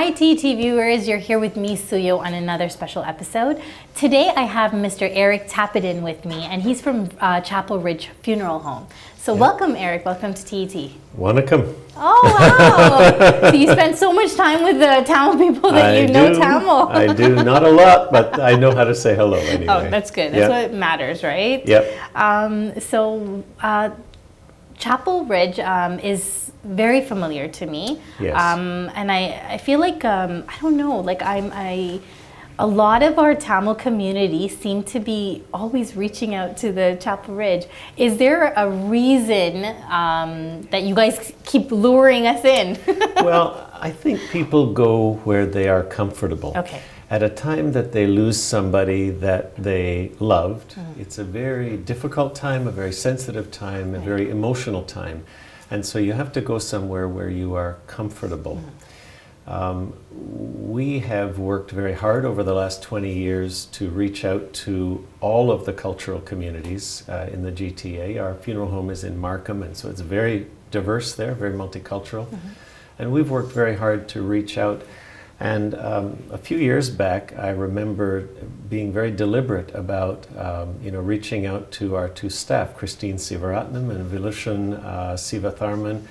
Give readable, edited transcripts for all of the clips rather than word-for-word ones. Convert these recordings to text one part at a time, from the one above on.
Hi TT viewers, you're here with me, Suyo, on another special episode. Today I have Mr. Eric Tappenden with me, and he's from Chapel Ridge Funeral Home. So welcome, Eric. Welcome to TET. Welcome. Oh, wow. So you spend so much time with the Tamil people that you know Tamil. I do. Not a lot, but I know how to say hello anyway. Oh, that's good. That's what matters, right? Yep. Chapel Ridge is very familiar to me. Yes. And I feel like, I don't know, like a lot of our Tamil community seem to be always reaching out to the Chapel Ridge. Is there a reason that you guys keep luring us in? Well, I think people go where they are comfortable. Okay. At a time that they lose somebody that they loved, it's a very difficult time, a very sensitive time, a very emotional time. And so you have to go somewhere where you are comfortable. We have worked very hard over the last 20 years to reach out to all of the cultural communities in the GTA. Our funeral home is in Markham, and so it's very diverse there, very multicultural. And we've worked very hard to reach out. And a few years back, I remember being very deliberate about reaching out to our two staff, Christine Sivaratnam and Vilushan Sivatharman,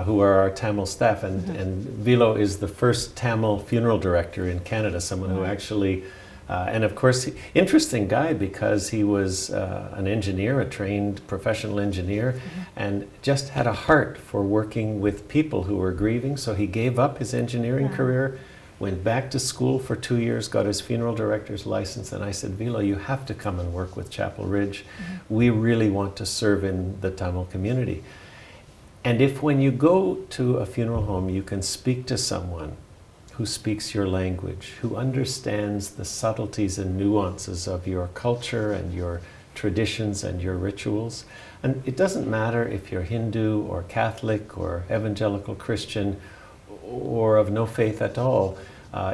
who are our Tamil staff. And Vilo is the first Tamil funeral director in Canada, someone who actually, and of course, interesting guy because he was an engineer, a trained professional engineer, and just had a heart for working with people who were grieving. So he gave up his engineering career, went back to school for 2 years, got his funeral director's license, and I said, Vilo, you have to come and work with Chapel Ridge. We really want to serve in the Tamil community. And if when you go to a funeral home, you can speak to someone who speaks your language, who understands the subtleties and nuances of your culture and your traditions and your rituals. And it doesn't matter if you're Hindu or Catholic or evangelical Christian or of no faith at all.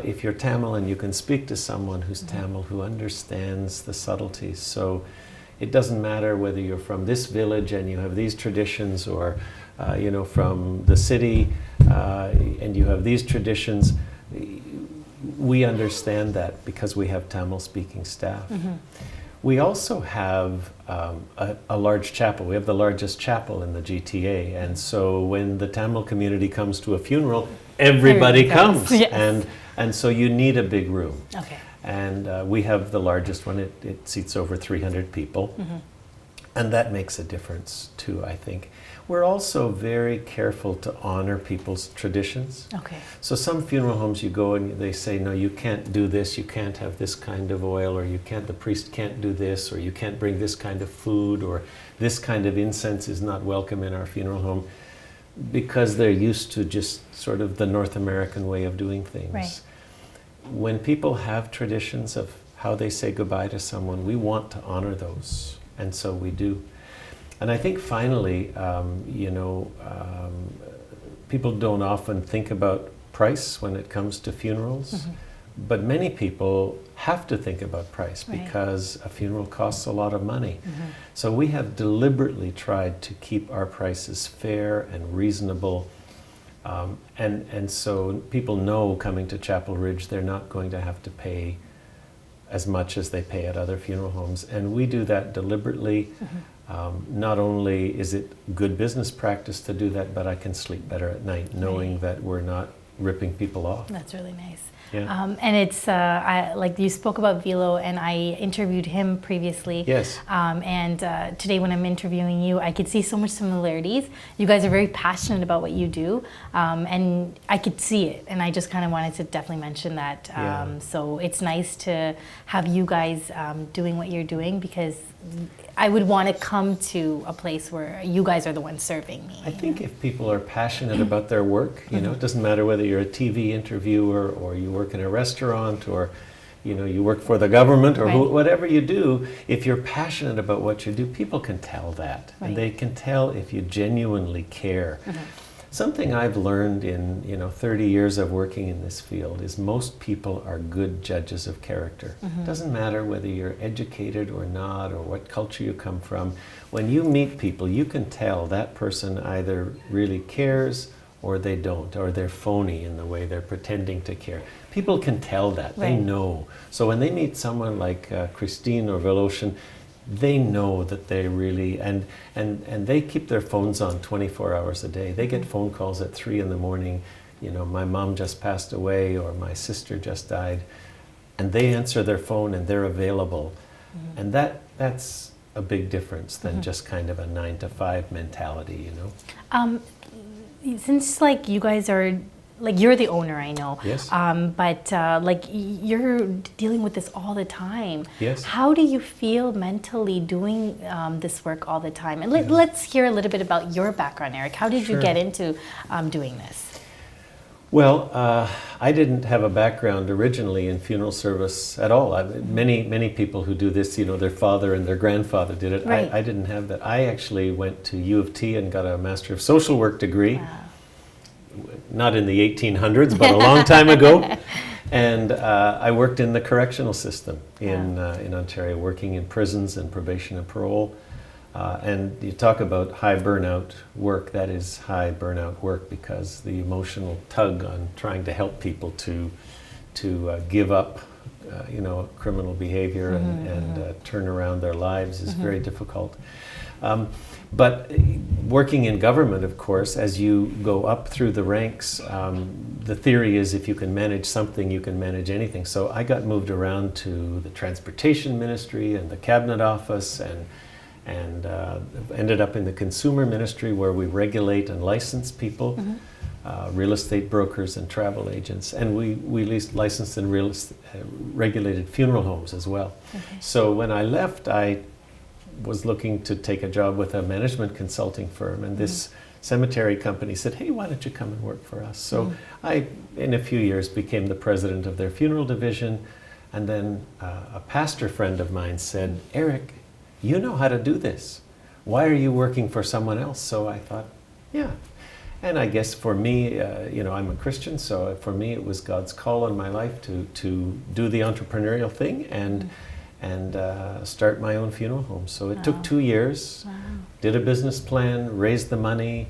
If you're Tamil and you can speak to someone who's Tamil, who understands the subtleties. So it doesn't matter whether you're from this village and you have these traditions or from the city and you have these traditions. We understand that because we have Tamil-speaking staff. We also have a large chapel. We have the largest chapel in the GTA, and so when the Tamil community comes to a funeral, everybody comes. Yes. And so you need a big room. Okay. And we have the largest one. It seats over 300 people. And that makes a difference too, I think. We're also very careful to honor people's traditions. Okay. So some funeral homes you go and they say, no, you can't do this, you can't have this kind of oil, or the priest can't do this, or you can't bring this kind of food, or this kind of incense is not welcome in our funeral home, because they're used to just sort of the North American way of doing things. Right. When people have traditions of how they say goodbye to someone, we want to honor those. And so we do. And I think finally, people don't often think about price when it comes to funerals, but many people have to think about price because a funeral costs a lot of money. So we have deliberately tried to keep our prices fair and reasonable. And so people know coming to Chapel Ridge, they're not going to have to pay as much as they pay at other funeral homes. And we do that deliberately. Not only is it good business practice to do that, but I can sleep better at night knowing that we're not ripping people off. That's really nice. Yeah. And it's like you spoke about Vilo, and I interviewed him previously. Yes. And today when I'm interviewing you, I could see so much similarities. You guys are very passionate about what you do, and I could see it. And I just kind of wanted to definitely mention that. So it's nice to have you guys doing what you're doing, because I would want to come to a place where you guys are the ones serving me. I think if people are passionate about their work, it doesn't matter whether you're a TV interviewer or you work in a restaurant or you work for the government or whatever you do, if you're passionate about what you do, people can tell that. And they can tell if you genuinely care. Something I've learned in 30 years of working in this field is most people are good judges of character. It doesn't matter whether you're educated or not, or what culture you come from. When you meet people, you can tell that person either really cares or they don't, or they're phony in the way they're pretending to care. People can tell that. They Right. know. So when they meet someone like Christine or Voloshin, they know that they really, and they keep their phones on 24 hours a day. They get phone calls at 3 in the morning, you know, my mom just passed away or my sister just died, and they answer their phone and they're available. And that's a big difference than just kind of a 9 to 5 mentality, you know. Since like you guys are, like you're the owner, I know. Yes. But like you're dealing with this all the time. Yes. How do you feel mentally doing this work all the time? And let's hear a little bit about your background, Eric. How did you Sure. get into doing this? Well, I didn't have a background originally in funeral service at all. Many people who do this, you know, their father and their grandfather did it. Right. I didn't have that. I actually went to U of T and got a Master of Social Work degree. Wow. Not in the 1800s, but a long time ago. And I worked in the correctional system in Ontario, working in prisons and probation and parole. And you talk about high burnout work, that is high burnout work because the emotional tug on trying to help people to give up you know, criminal behavior and turn around their lives is very difficult. But working in government, of course, as you go up through the ranks, the theory is if you can manage something, you can manage anything. So I got moved around to the Transportation Ministry and the Cabinet Office and ended up in the Consumer Ministry where we regulate and license people, real estate brokers and travel agents. And we licensed and regulated funeral homes as well. Okay. So when I left, I was looking to take a job with a management consulting firm, and this cemetery company said, hey, why don't you come and work for us? So I, in a few years, became the president of their funeral division, and then a pastor friend of mine said, Eric, you know how to do this. Why are you working for someone else? So I thought, yeah. And I guess for me, you know, I'm a Christian, so for me it was God's call on my life to do the entrepreneurial thing and start my own funeral home. So it took 2 years, did a business plan, raised the money,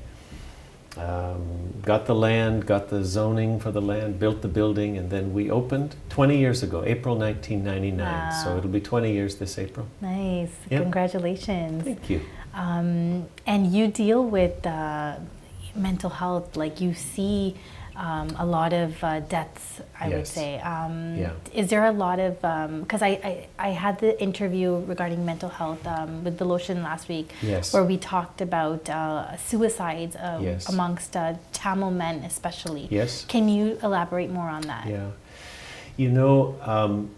got the land, got the zoning for the land, built the building, and then we opened 20 years ago, April 1999. Wow. So it'll be 20 years this April. Nice. Yeah. Congratulations. Thank you. And you deal with mental health, like you see a lot of deaths, I would Yes. say. Yeah. Is there a lot of, because I had the interview regarding mental health with Voloshin last week, Yes. where we talked about suicides Yes. amongst Tamil men especially. Yes. Can you elaborate more on that? Yeah. You know,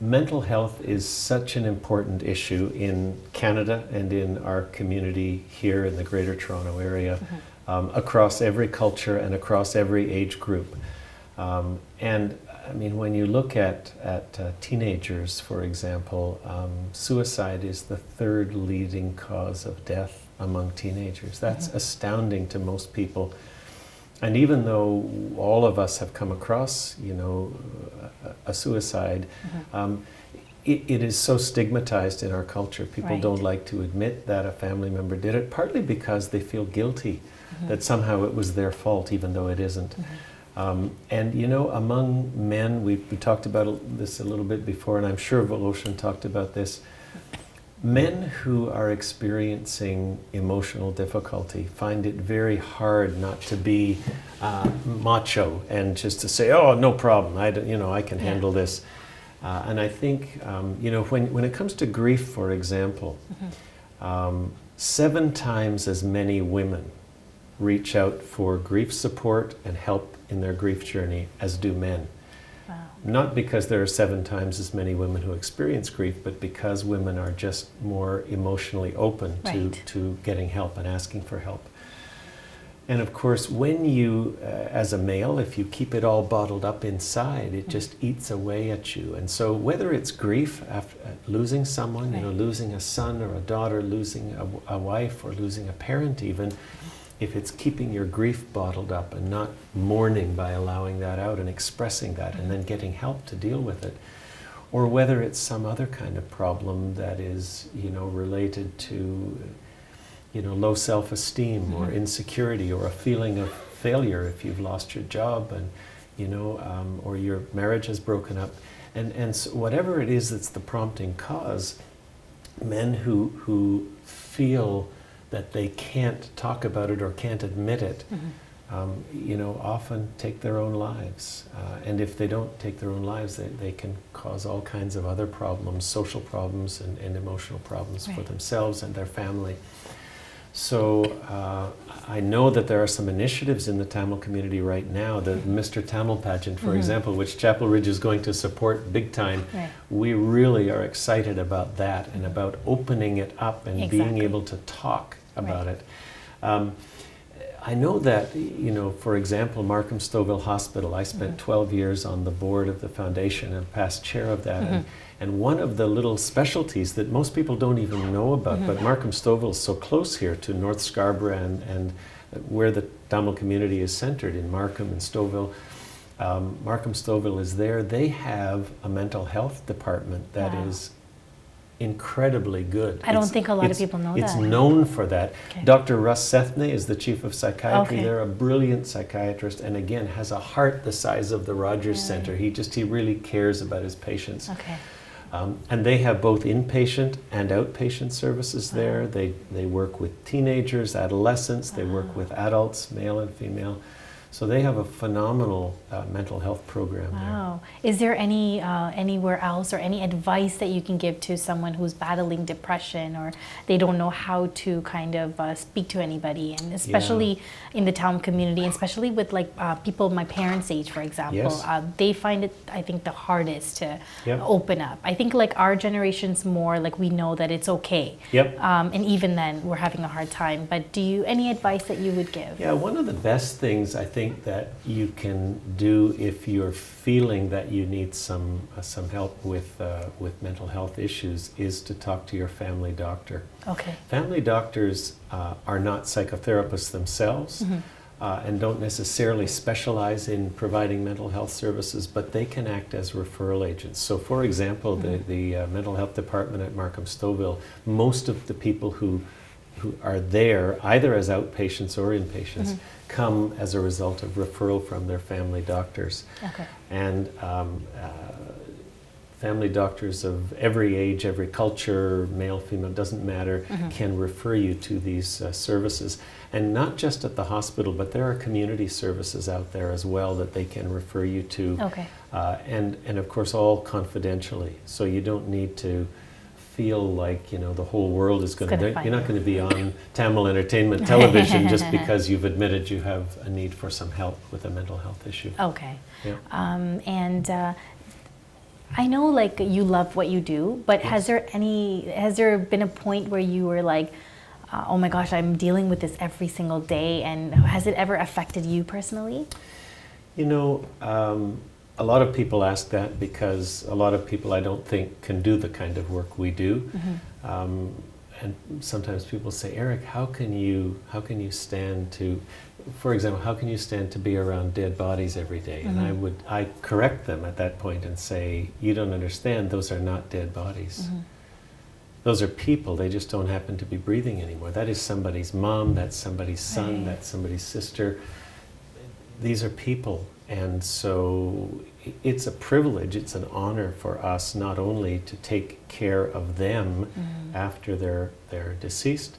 mental health is such an important issue in Canada and in our community here in the Greater Toronto area, across every culture and across every age group. And I mean, when you look at teenagers, for example, suicide is the third leading cause of death among teenagers. That's astounding to most people. And even though all of us have come across, you know, a suicide, it is so stigmatized in our culture. People Right. don't like to admit that a family member did it, partly because they feel guilty, that somehow it was their fault, even though it isn't. And you know, among men, we talked about this a little bit before, and I'm sure Voloshin talked about this. Men who are experiencing emotional difficulty find it very hard not to be macho and just to say, "Oh, no problem. I can handle this." And I think, you know, when it comes to grief, for example, 7 times as many women reach out for grief support and help in their grief journey as do men. Wow. Not because there are 7 times as many women who experience grief, but because women are just more emotionally open Right. to getting help and asking for help. And of course, when you, as a male, if you keep it all bottled up inside, it just eats away at you. And so whether it's grief after losing someone, you know, Right. losing a son or a daughter, losing a wife or losing a parent even, if it's keeping your grief bottled up and not mourning by allowing that out and expressing that and then getting help to deal with it, or whether it's some other kind of problem that is, you know, related to, you know, low self-esteem or insecurity or a feeling of failure, if you've lost your job, and or your marriage has broken up, and so whatever it is that's the prompting cause, men who feel that they can't talk about it or can't admit it, often take their own lives. And if they don't take their own lives, they can cause all kinds of other problems, social problems and emotional problems for themselves and their family. So I know that there are some initiatives in the Tamil community right now, the Mr. Tamil pageant, for example, which Chapel Ridge is going to support big time. Right. We really are excited about that and about opening it up and being able to talk about it. I know that, for example, Markham Stouffville Hospital, I spent 12 years on the board of the foundation and past chair of that. And one of the little specialties that most people don't even know about, but Markham Stouffville is so close here to North Scarborough and where the Tamil community is centered in Markham and Stouffville. Markham Stouffville is there. They have a mental health department that is incredibly good. I don't think a lot of people know that. It's known for that. Okay. Dr. Russ Sethney is the chief of psychiatry. They're a brilliant psychiatrist, and again has a heart the size of the Rogers Center. He really cares about his patients. Okay. And they have both inpatient and outpatient services there. They work with teenagers, adolescents. They work with adults, male and female. So they have a phenomenal mental health program there. Is there anywhere else or any advice that you can give to someone who's battling depression or they don't know how to kind of speak to anybody, and especially in the Tamil community, and especially with people my parents' age, for example, they find it, I think, the hardest to open up. I think our generation's more we know that it's okay. And even then we're having a hard time. But any advice that you would give? Yeah, one of the best things I think that you can do if you're feeling that you need some help with mental health issues is to talk to your family doctor. Okay. Family doctors are not psychotherapists themselves and don't necessarily specialize in providing mental health services, but they can act as referral agents. So, for example, the mental health department at Markham Stouffville, most of the people who are there, either as outpatients or inpatients, come as a result of referral from their family doctors. Okay. And family doctors of every age, every culture, male, female, doesn't matter, can refer you to these services. And not just at the hospital, but there are community services out there as well that they can refer you to. Okay. And of course, all confidentially. So you don't need to feel like the whole world is going to. You're not going to be on Tamil Entertainment Television just because you've admitted you have a need for some help with a mental health issue. Okay. Yeah. And I know you love what you do, but has there been a point where you were oh my gosh, I'm dealing with this every single day, and has it ever affected you personally? A lot of people ask that because a lot of people I don't think can do the kind of work we do. And sometimes people say, Eric, how can you stand to, for example, how can you stand to be around dead bodies every day? And I correct them at that point and say, you don't understand, those are not dead bodies. Those are people, they just don't happen to be breathing anymore. That is somebody's mom, that's somebody's son, that's somebody's sister. These are people. And so it's a privilege, it's an honor for us not only to take care of them after they're deceased,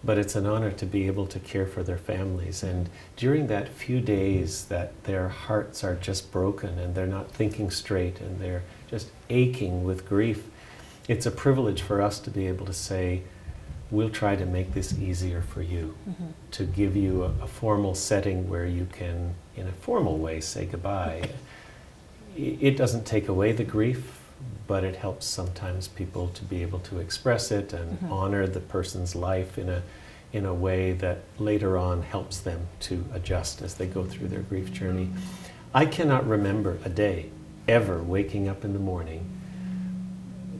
but it's an honor to be able to care for their families. And during that few days that their hearts are just broken and they're not thinking straight and they're just aching with grief, it's a privilege for us to be able to say, we'll try to make this easier for you, to give you a formal setting where you can, in a formal way, say goodbye. It doesn't take away the grief, but it helps sometimes people to be able to express it and honor the person's life in a way that later on helps them to adjust as they go through their grief journey. I cannot remember a day ever waking up in the morning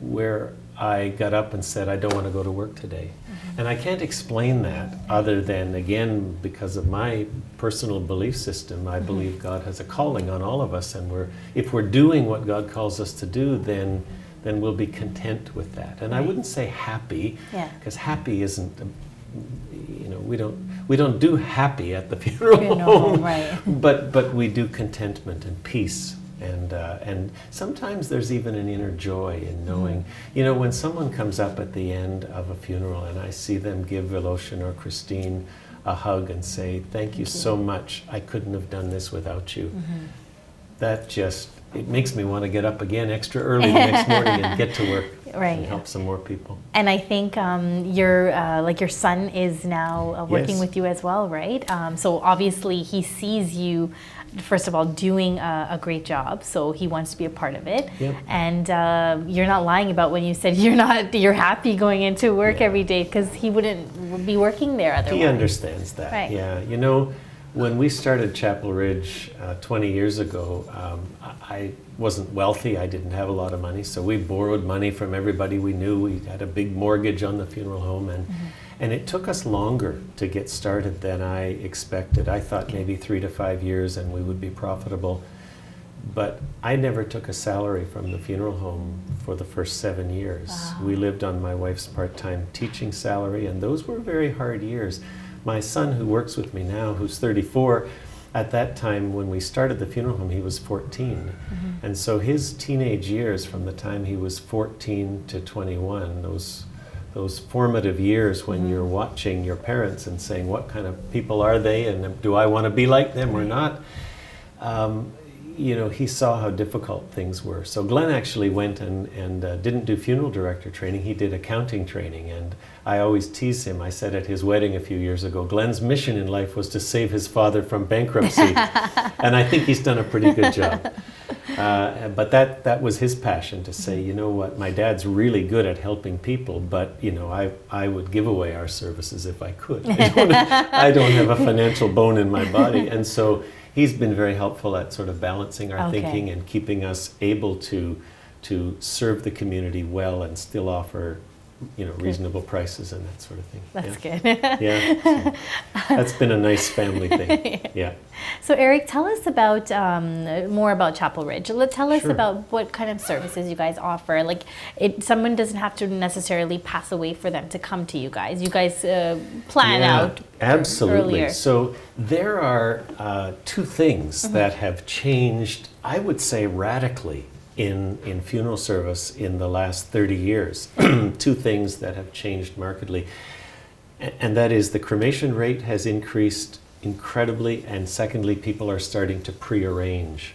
where I got up and said, I don't want to go to work today. And I can't explain that other than, again, because of my personal belief system, I believe God has a calling on all of us, and if we're doing what God calls us to do, then we'll be content with that. And I wouldn't say happy, because happy isn't you know, we don't do happy at the funeral home, right. but we do contentment and peace. And sometimes there's even an inner joy in knowing, you know, when someone comes up at the end of a funeral and I see them give Voloshin or Christine a hug and say, thank you so much, I couldn't have done this without you. That just, it makes me want to get up again extra early the next morning and get to work and help some more people. And I think your son is now working with you as well, right? So obviously he sees you, first of all, doing a great job, so he wants to be a part of it. Yep. And you're not lying about when you said you're happy going into work every day, because he wouldn't be working there otherwise. He understands that. Right. Yeah, you know, when we started Chapel Ridge 20 years ago, I wasn't wealthy. I didn't have a lot of money, so we borrowed money from everybody we knew. We had a big mortgage on the funeral home, and it took us longer to get started than I expected. I thought maybe 3 to 5 years and we would be profitable. But I never took a salary from the funeral home for the first 7 years. Wow. We lived on my wife's part-time teaching salary, and those were very hard years. My son, who works with me now, who's 34, at that time when we started the funeral home, he was 14. And so his teenage years, from the time he was 14 to 21, those formative years when you're watching your parents and saying, what kind of people are they, and do I want to be like them or not? You know, he saw how difficult things were. So Glenn actually went and didn't do funeral director training, he did accounting training. And I always tease him, I said at his wedding a few years ago, Glenn's mission in life was to save his father from bankruptcy. And I think he's done a pretty good job. But that was his passion, to say, you know what, my dad's really good at helping people, but you know, I would give away our services if I could. I don't have a financial bone in my body. And so he's been very helpful at sort of balancing our thinking and keeping us able to serve the community well and still offer, you know, reasonable prices and that sort of thing. That's good. Yeah, so that's been a nice family thing. Yeah. So Eric, tell us about more about Chapel Ridge. Tell us about what kind of services you guys offer. Like, someone doesn't have to necessarily pass away for them to come to you guys. You guys plan out absolutely. Earlier. So there are two things that have changed, I would say, radically in funeral service in the last 30 years. Two things that have changed markedly. And that is, the cremation rate has increased incredibly, and secondly, people are starting to pre-arrange.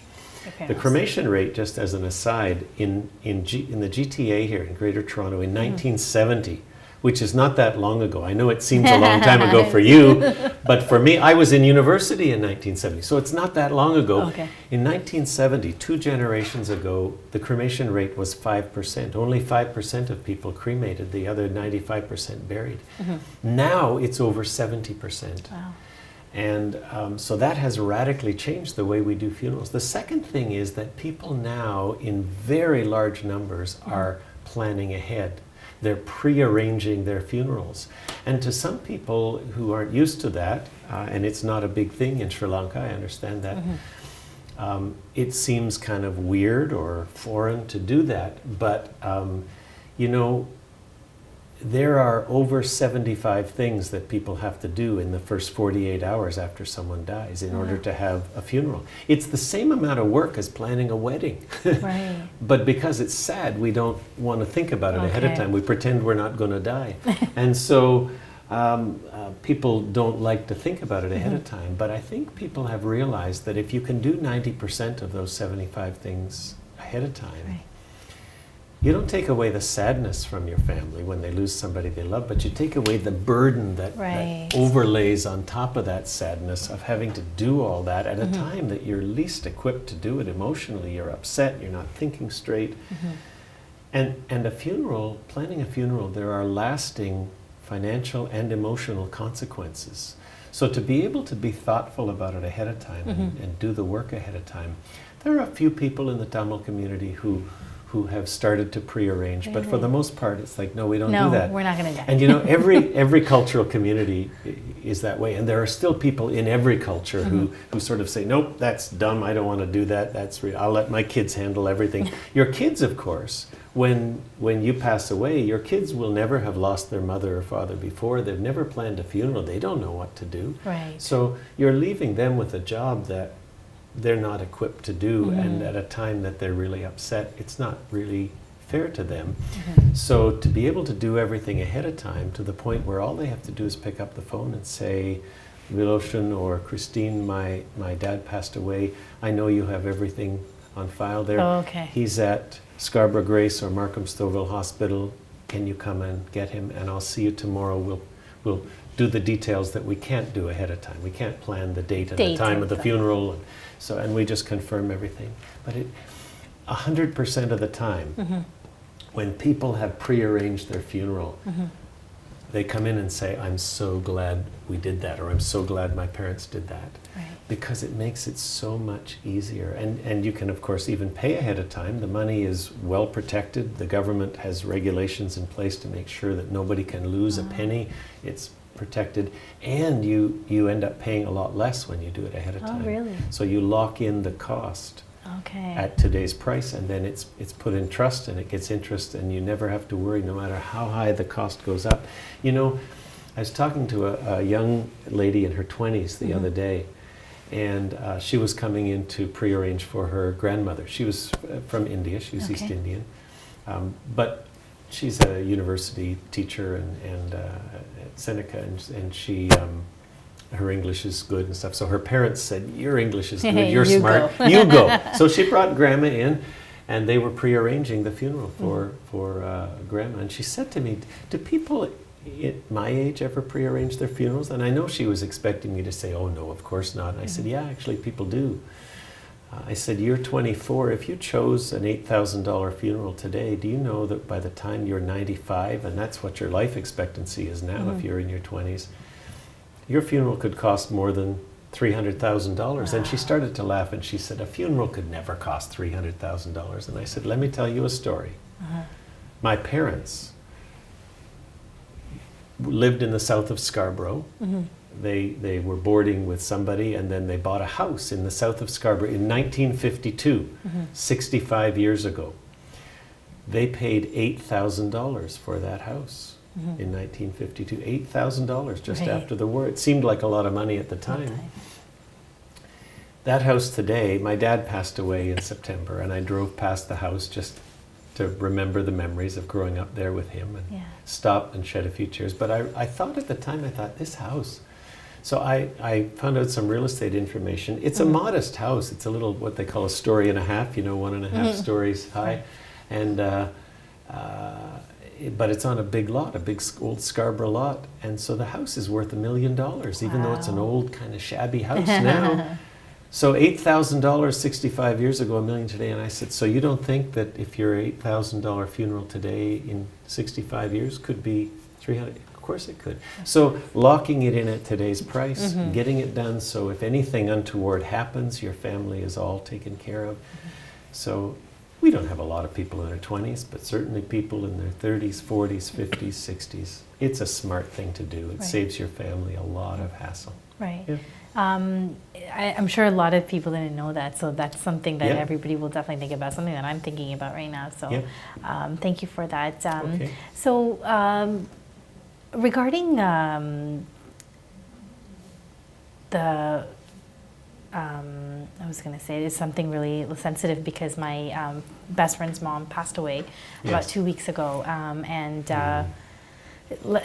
The cremation rate, just as an aside, in the GTA here in Greater Toronto in 1970, which is not that long ago. I know it seems a long time ago for you, but for me, I was in university in 1970, so it's not that long ago. In 1970, 2 generations ago, the cremation rate was 5%. Only 5% of people cremated, the other 95% buried. Now it's over 70%. Wow. And so that has radically changed the way we do funerals. The second thing is that people now, in very large numbers, are planning ahead. They're pre-arranging their funerals. And to some people who aren't used to that, and it's not a big thing in Sri Lanka, I understand that, it seems kind of weird or foreign to do that. But, you know, there are over 75 things that people have to do in the first 48 hours after someone dies in order to have a funeral. It's the same amount of work as planning a wedding. But because it's sad, we don't want to think about it ahead of time. We pretend we're not going to die. And so people don't like to think about it ahead of time. But I think people have realized that if you can do 90% of those 75 things ahead of time, you don't take away the sadness from your family when they lose somebody they love, but you take away the burden that overlays on top of that sadness of having to do all that at a time that you're least equipped to do it emotionally. You're upset, you're not thinking straight. And a funeral, planning a funeral, there are lasting financial and emotional consequences. So to be able to be thoughtful about it ahead of time and do the work ahead of time, there are a few people in the Tamil community who who have started to prearrange. But for the most part, it's like, no, we don't No, do that. we're not going to die. And you know, every cultural community is that way. And there are still people in every culture who sort of say, nope, that's dumb. I don't want to do that. I'll let my kids handle everything. Your kids, of course, when you pass away, your kids will never have lost their mother or father before. They've never planned a funeral. They don't know what to do. Right. So you're leaving them with a job that they're not equipped to do, and at a time that they're really upset, it's not really fair to them. So to be able to do everything ahead of time to the point where all they have to do is pick up the phone and say, Viloshan or Christine, my dad passed away. I know you have everything on file there. Oh, okay. He's at Scarborough Grace or Markham Stouffville Hospital. Can you come and get him? And I'll see you tomorrow. We'll do the details that we can't do ahead of time. We can't plan the date and the time of the funeral. And we just confirm everything. But 100% of the time, when people have prearranged their funeral, they come in and say, I'm so glad we did that, or I'm so glad my parents did that. Right. Because it makes it so much easier. And you can, of course, even pay ahead of time. The money is well protected. The government has regulations in place to make sure that nobody can lose a penny. It's protected, and you end up paying a lot less when you do it ahead of time. Oh, really? So you lock in the cost Okay. at today's price, and then it's put in trust, and it gets interest, and you never have to worry no matter how high the cost goes up. You know, I was talking to a young lady in her 20s the other day, and she was coming in to prearrange for her grandmother. She was from India. She was East Indian, but she's a university teacher and at Seneca, and she her English is good and stuff. So her parents said, "Your English is good. You're You smart. go." You go." So she brought Grandma in, and they were prearranging the funeral for Grandma. And she said to me, "Do people at my age ever prearrange their funerals?" And I know she was expecting me to say, "Oh no, of course not." And I said, "Yeah, actually, people do." I said, "You're 24. If you chose an $8,000 funeral today, do you know that by the time you're 95, and that's what your life expectancy is now if you're in your 20s, your funeral could cost more than $300,000. And she started to laugh, and she said, "A funeral could never cost $300,000. And I said, "Let me tell you a story. My parents lived in the south of Scarborough. They were boarding with somebody, and then they bought a house in the south of Scarborough in 1952, 65 years ago. They paid $8,000 for that house in 1952. $8,000 just after the war. It seemed like a lot of money at the time. That house today, my dad passed away in September, and I drove past the house just to remember the memories of growing up there with him, and stopped and shed a few tears. But I thought at the time, this house. So I found out some real estate information. It's a modest house. It's a little, what they call a story and a half, 1.5 stories high. And but it's on a big lot, a big old Scarborough lot. And so the house is worth $1 million, even though it's an old kind of shabby house now. So $8,000 65 years ago, $1 million today. And I said, so you don't think that if your $8,000 funeral today in 65 years could be 300? Of course it could. So locking it in at today's price, getting it done so if anything untoward happens, your family is all taken care of. So we don't have a lot of people in their 20s, but certainly people in their 30s, 40s, 50s, 60s. It's a smart thing to do. It saves your family a lot of hassle. Right. Yeah. I'm sure a lot of people didn't know that, so that's something that everybody will definitely think about, something that I'm thinking about right now. So thank you for that. So regarding I was going to say it's something really sensitive because my best friend's mom passed away about 2 weeks ago, and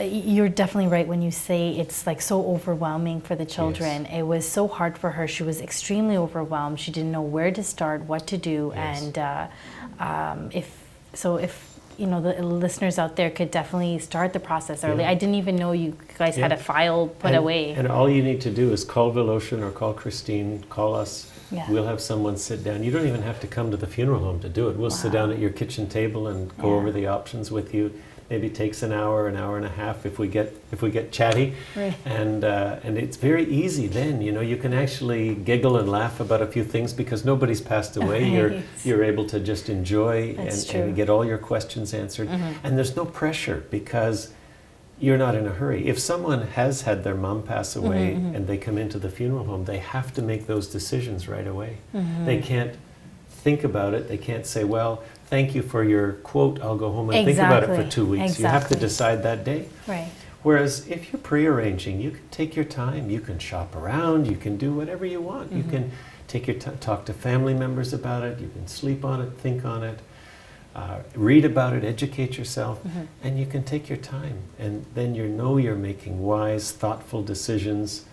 you're definitely right when you say it's like so overwhelming for the children. It was so hard for her. She was extremely overwhelmed. She didn't know where to start, what to do, and if you know, the listeners out there could definitely start the process early. I didn't even know you guys had a file put away. And all you need to do is call Viloshan or call Christine, call us. We'll have someone sit down. You don't even have to come to the funeral home to do it. We'll sit down at your kitchen table and go over the options with you. maybe takes an hour and a half if we get chatty, Right. and it's very easy then. You can actually giggle and laugh about a few things because nobody's passed away. Right. You're able to just enjoy That's and true. get all your questions answered, and there's no pressure because you're not in a hurry. If someone has had their mom pass away and they come into the funeral home, they have to make those decisions right away. They can't think about it. They can't say, well, thank you for your quote, I'll go home and think about it for 2 weeks. You have to decide that day. Right. Whereas if you're pre-arranging, you can take your time. You can shop around. You can do whatever you want. You can take your talk to family members about it. You can sleep on it, think on it. Read about it, educate yourself, and you can take your time. And then you're making wise, thoughtful decisions.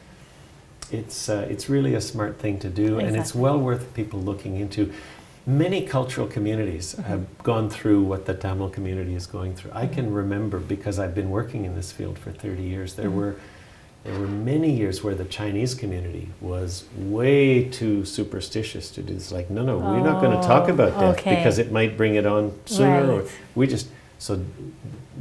It's really a smart thing to do, and it's well worth people looking into. Many cultural communities have gone through what the Tamil community is going through. I can remember, because I've been working in this field for 30 years, there were many years where the Chinese community was way too superstitious to do this. Like, no, we're not going to talk about death because it might bring it on sooner. Right. So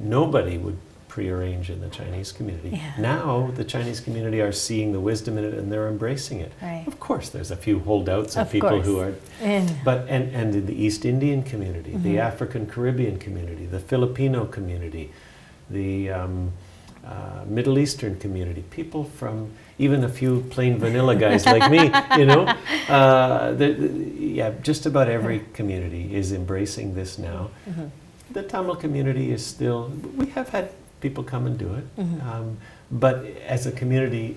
nobody would pre-arrange in the Chinese community. Yeah. Now the Chinese community are seeing the wisdom in it and they're embracing it. Right. Of course, there's a few holdouts and Of people course. who are, And but in the East Indian community, the African Caribbean community, the Filipino community, the Middle Eastern community, people from even a few plain vanilla guys like me, just about every community is embracing this now. The Tamil community is still, we have had people come and do it, but as a community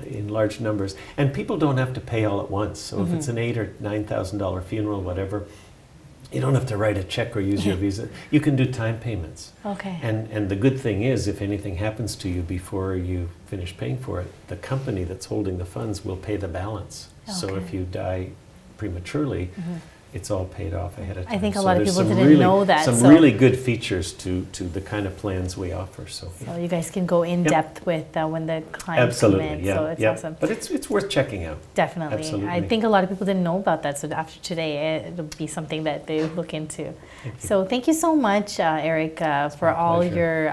in large numbers, and people don't have to pay all at once. So if it's an $8,000 or $9,000 funeral, whatever, you don't have to write a check or use your visa. You can do time payments. okay. And the good thing is, if anything happens to you before you finish paying for it, the company that's holding the funds will pay the balance. So Okay. if you die prematurely, it's all paid off ahead of time. I think a So lot of there's people some didn't know that, Some so- really good features to the kind of plans we offer. So So you guys can go in depth with when the clients absolutely, come in. yeah, So it's yeah. awesome. But it's worth checking out. Definitely. I Absolutely. think a lot of people didn't know about that. So after today, it'll be something that they look into. Thank you. So thank you so much, Eric, for my all pleasure.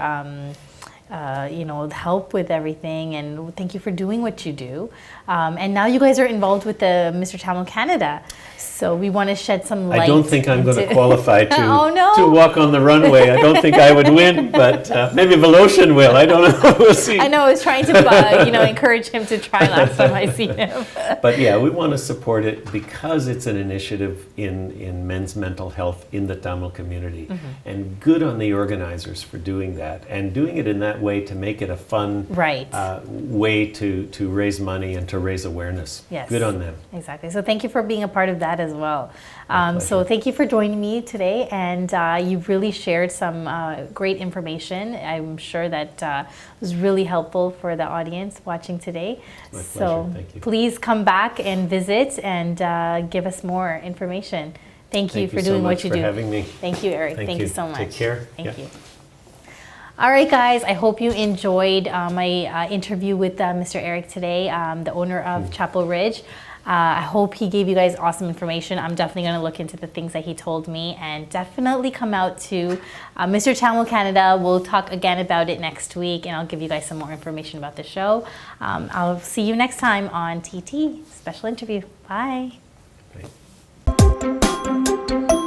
your help with everything, and thank you for doing what you do. And now you guys are involved with the Mr. Tamil Canada. So we want to shed some light. I don't think I'm going to qualify to Oh, no. to walk on the runway. I don't think I would win, but maybe Voloshin will. I don't know. We'll see. I know I was trying to encourage him to try last time I seen him. But yeah, we want to support it because it's an initiative in men's mental health in the Tamil community. And good on the organizers for doing that and doing it in that way to make it a fun Right. way to raise money and to raise awareness. Yes. Good on them. Exactly. So thank you for being a part of that as well. My So pleasure. thank you for joining me today, and you've really shared some great information. I'm sure that was really helpful for the audience watching today. My So pleasure. Thank you. please come back and visit and give us more information. Thank you for so doing much what you for do. having me. Thank you, Eric. Thank you so much. Take care. Thank Yeah. you. All right, guys, I hope you enjoyed my interview with Mr. Eric today, the owner of Chapel Ridge. I hope he gave you guys awesome information. I'm definitely going to look into the things that he told me, and definitely come out to Mr. Tamil Canada. We'll talk again about it next week, and I'll give you guys some more information about the show. I'll see you next time on TT Special Interview. Bye. Bye.